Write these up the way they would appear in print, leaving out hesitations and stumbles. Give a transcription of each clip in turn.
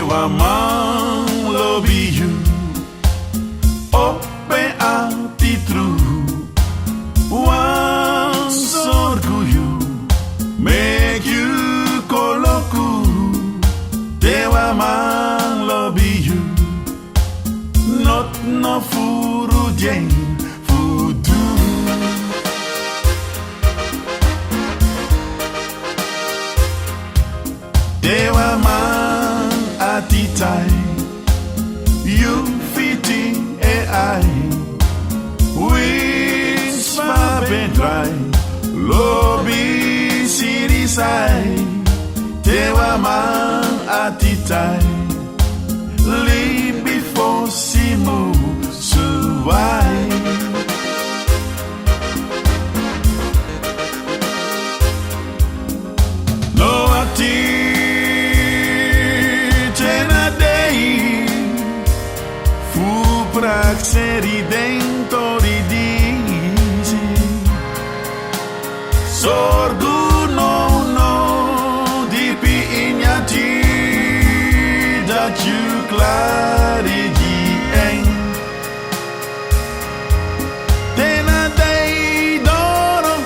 Wan Man Lobi Ju, open ati true, wan sorguyu, make you koloku. Wan Man Lobi Ju, not no furu jeng fudu. Wan Man ati tai, you fitting AI, wings my bed dry, lobby sirisai. Wan Man ati tai, live before simu suwai. No ati cena dei, fu praxeri dentro di disi, sorgu you clarity en tena dei doro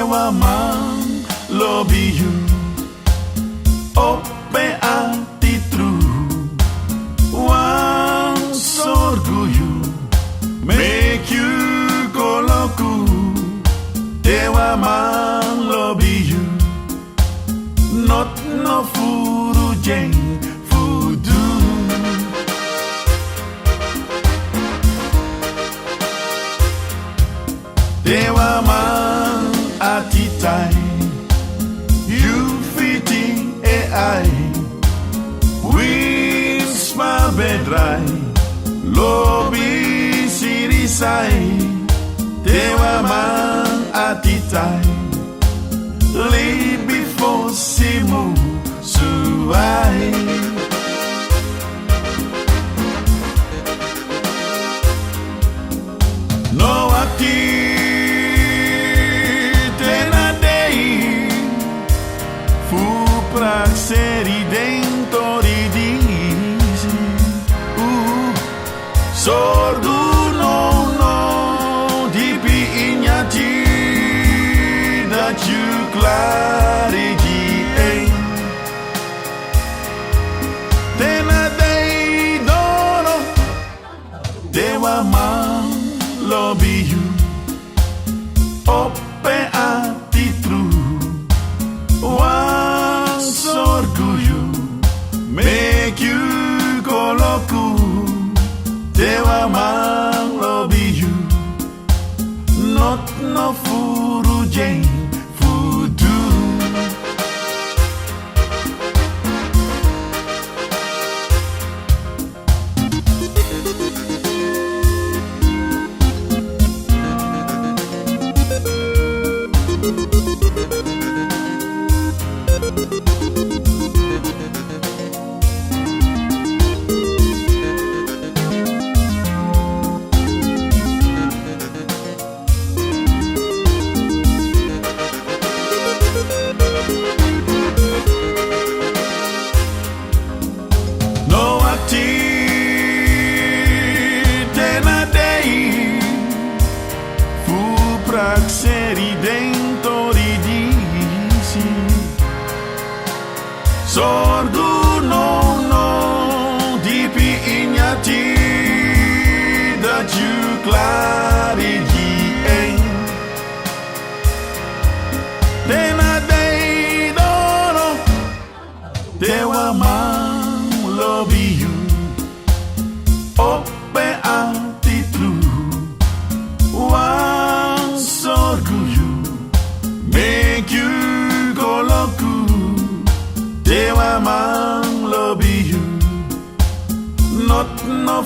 Wan Man Lobi Ju, open ati true, wan sorguyu, make you koloku. Wan Man Lobi Ju, not no furu jeng fudu. Wan Man ati tai, you fitting AI, wings my bed dry, lobby sirisai. Wan Man ati tai, live before simu suai. No ati tena dei, fu praxeri dentro di disi, sordu no di pignati da you clarity en tena dei doro Wan Man Lobi Ju, open ati true, wan sorguyu, make you koloku. Wan Man Lobi Ju, not no furu jeng fudu. No ati tena dei, fu praxeri dentro di disi, sordu no di pignati da you clarity en tena dei doro Wan Man Lobi Ju, open ati true, wan sorguyu, make you koloku. Wan Man Lobi Ju, not no